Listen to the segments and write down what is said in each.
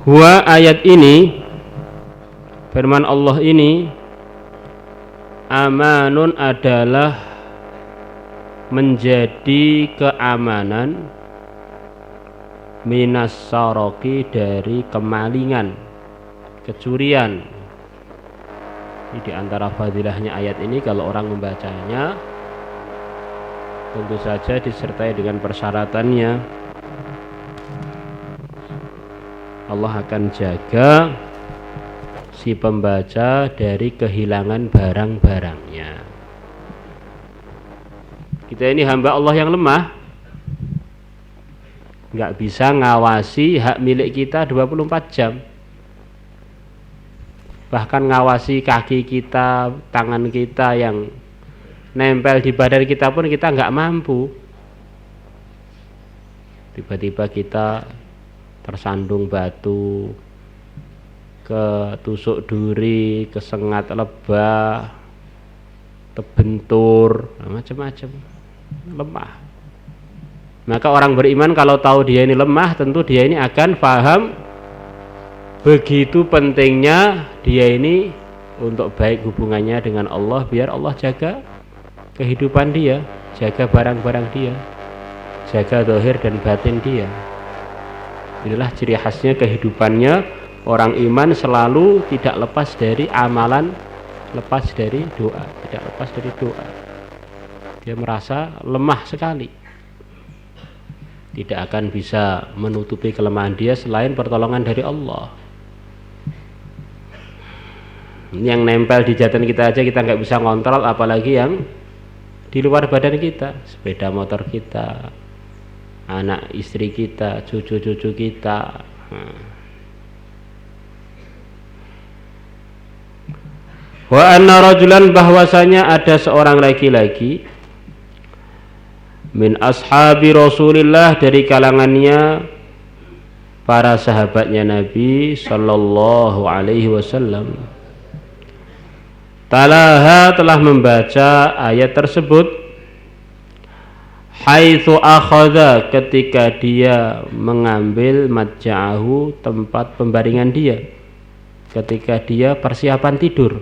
Huwa ayat ini, firman Allah ini, amanun adalah menjadi keamanan, minas saroki dari kemalingan, kecurian. Di antara fadilahnya ayat ini, kalau orang membacanya tentu saja disertai dengan persyaratannya. Allah akan jaga si pembaca dari kehilangan barang-barangnya. Kita ini hamba Allah yang lemah, nggak bisa ngawasi hak milik kita 24 jam. Bahkan ngawasi kaki kita, tangan kita yang nempel di badan kita pun kita nggak mampu. Tiba-tiba kita tersandung batu, ketusuk duri, kesengat lebah, terbentur, macam-macam, lemah. Maka orang beriman kalau tahu dia ini lemah, tentu dia ini akan paham begitu pentingnya dia ini untuk baik hubungannya dengan Allah, biar Allah jaga kehidupan dia, jaga barang-barang dia, jaga zahir dan batin dia. Inilah ciri khasnya kehidupannya orang iman, selalu tidak lepas dari amalan, lepas dari doa, tidak lepas dari doa. Dia merasa lemah sekali, tidak akan bisa menutupi kelemahan dia selain pertolongan dari Allah. Yang nempel di jantung kita aja kita nggak bisa ngontrol, apalagi yang di luar badan kita, sepeda motor kita, anak istri kita, cucu-cucu kita. Wa anna rajulan, bahwasanya ada seorang laki-laki, min ashabi Rasulillah, dari kalangannya para sahabatnya Nabi sallallahu alaihi wasallam, talaha, telah membaca ayat tersebut, haitsu akhadha, ketika dia mengambil madja'ahu, tempat pembaringan dia, ketika dia persiapan tidur.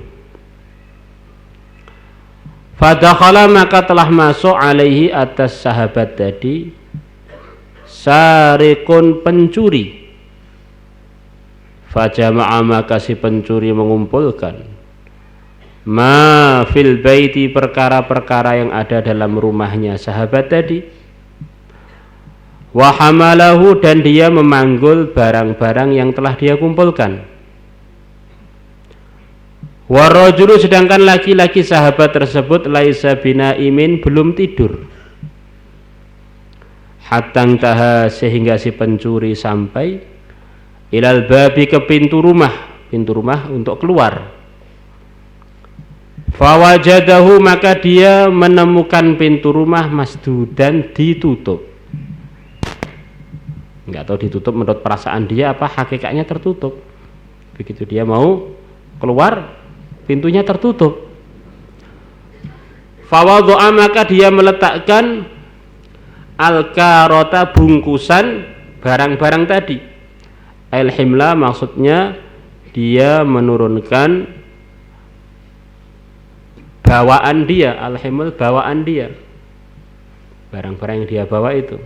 Fadakhala, maka telah masuk alaihi, atas sahabat tadi, sarikun, pencuri. Fajama'a, maka si pencuri mengumpulkan ma fil baiti, perkara-perkara yang ada dalam rumahnya sahabat tadi. Wa hamalahu, dan dia memanggul barang-barang yang telah dia kumpulkan. Wa rajulu, sedangkan laki-laki sahabat tersebut, laisa binaimin, belum tidur. Hatta taha, sehingga si pencuri sampai ilal babi, ke pintu rumah untuk keluar. Fawajadahu, maka dia menemukan pintu rumah masdudan, ditutup. Enggak tahu ditutup menurut perasaan dia apa hakikatnya tertutup. Begitu dia mau keluar, pintunya tertutup. Fawadha'a, maka dia meletakkan al-karota, bungkusan barang-barang tadi. Al-himla, maksudnya dia menurunkan bawaan dia, al-himl, bawaan dia, barang-barang yang dia bawa itu.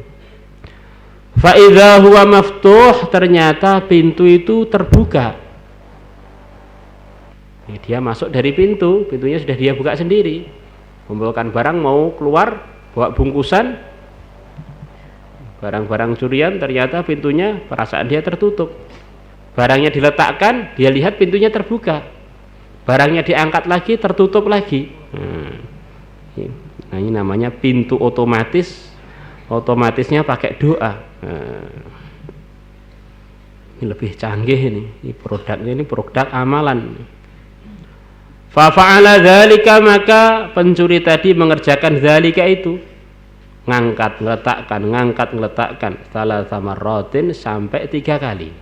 Fa idza huwa maftuh, ternyata pintu itu terbuka. Dia masuk dari pintu, pintunya sudah dia buka sendiri. Kumpulkan barang, mau keluar, bawa bungkusan barang-barang curian, ternyata pintunya, perasaan dia tertutup. Barangnya diletakkan, dia lihat pintunya terbuka. Barangnya diangkat lagi, tertutup lagi. Nah, ini namanya pintu otomatis. Otomatisnya pakai doa. Ini lebih canggih ini. Ini produk amalan. Fa fa'ala dzalika, maka pencuri tadi mengerjakan dzalika itu. Ngangkat, ngeletakkan. Salasah marratin, sampai 3 kali.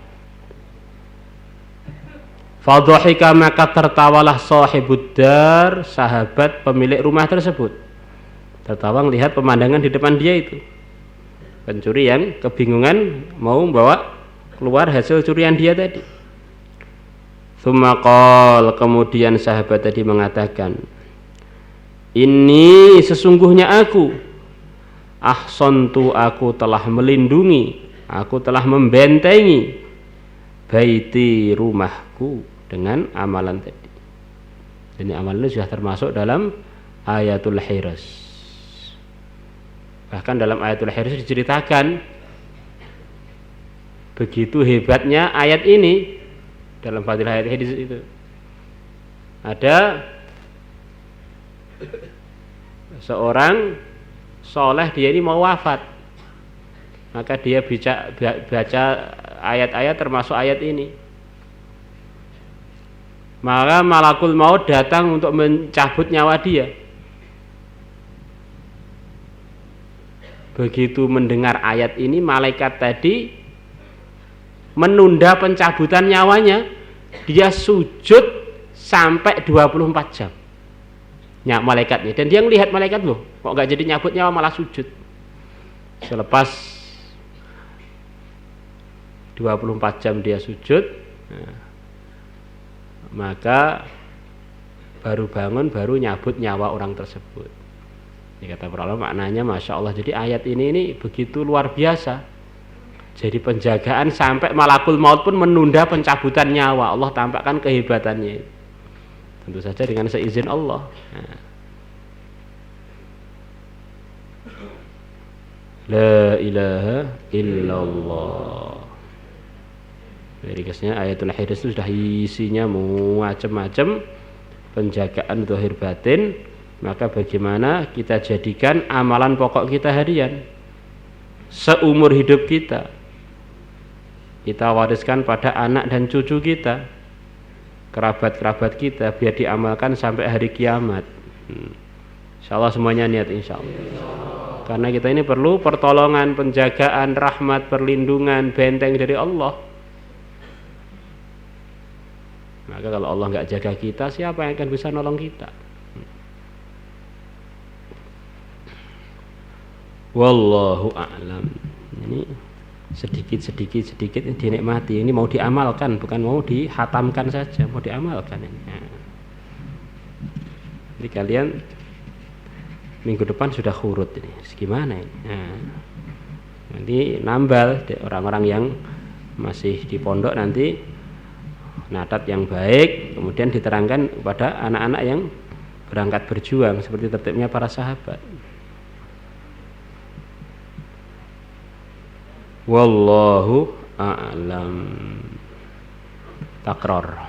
Fadhahika, maka tertawalah sahibud dar, sahabat pemilik rumah tersebut. Tertawa melihat pemandangan di depan dia itu. Pencuri yang kebingungan mau membawa keluar hasil curian dia tadi. Tsumma kemudian sahabat tadi mengatakan, ini sesungguhnya aku ahsantu, aku telah melindungi, aku telah membentengi baiti, rumahku, dengan amalan tadi. Ini amalan ini sudah termasuk dalam ayatul hirs. Bahkan dalam ayatul hirs diceritakan begitu hebatnya ayat ini. Dalam fadilah ayat hadis itu ada seorang soleh, dia ini mau wafat, maka dia baca ayat-ayat termasuk ayat ini, maka malakul maut datang untuk mencabut nyawa dia. Begitu mendengar ayat ini, malaikat tadi menunda pencabutan nyawanya, dia sujud sampai 24 jam malaikatnya, dan dia melihat malaikat, loh kok gak jadi nyabut nyawa malah sujud. Selepas 24 jam dia sujud, maka baru bangun, baru nyabut nyawa orang tersebut. Ini kata para ulama, maknanya Masya Allah. Jadi ayat ini begitu luar biasa. Jadi penjagaan sampai malakul maut pun menunda pencabutan nyawa. Allah tampakkan kehebatannya. Tentu saja dengan seizin Allah. La ilaha illallah. Ringkasnya ayatul hirs itu sudah isinya macam-macam penjagaan zahir batin. Maka bagaimana kita jadikan amalan pokok kita harian seumur hidup kita wariskan pada anak dan cucu kita, kerabat-kerabat kita, biar diamalkan sampai hari kiamat. Insyaallah semuanya niat insyaallah. Karena kita ini perlu pertolongan, penjagaan, rahmat, perlindungan, benteng dari Allah. Maka kalau Allah nggak jaga kita, siapa yang akan bisa nolong kita? Wallahu a'lam. Ini sedikit ini dinikmati. Ini mau diamalkan, bukan mau dihatamkan saja, mau diamalkan ini. Jadi kalian minggu depan sudah khurut ini. Gimana ini? Nanti nambal orang-orang yang masih di pondok, nanti nadat yang baik, kemudian diterangkan kepada anak-anak yang berangkat berjuang seperti tertibnya para sahabat. Wallahu a'lam. Takror.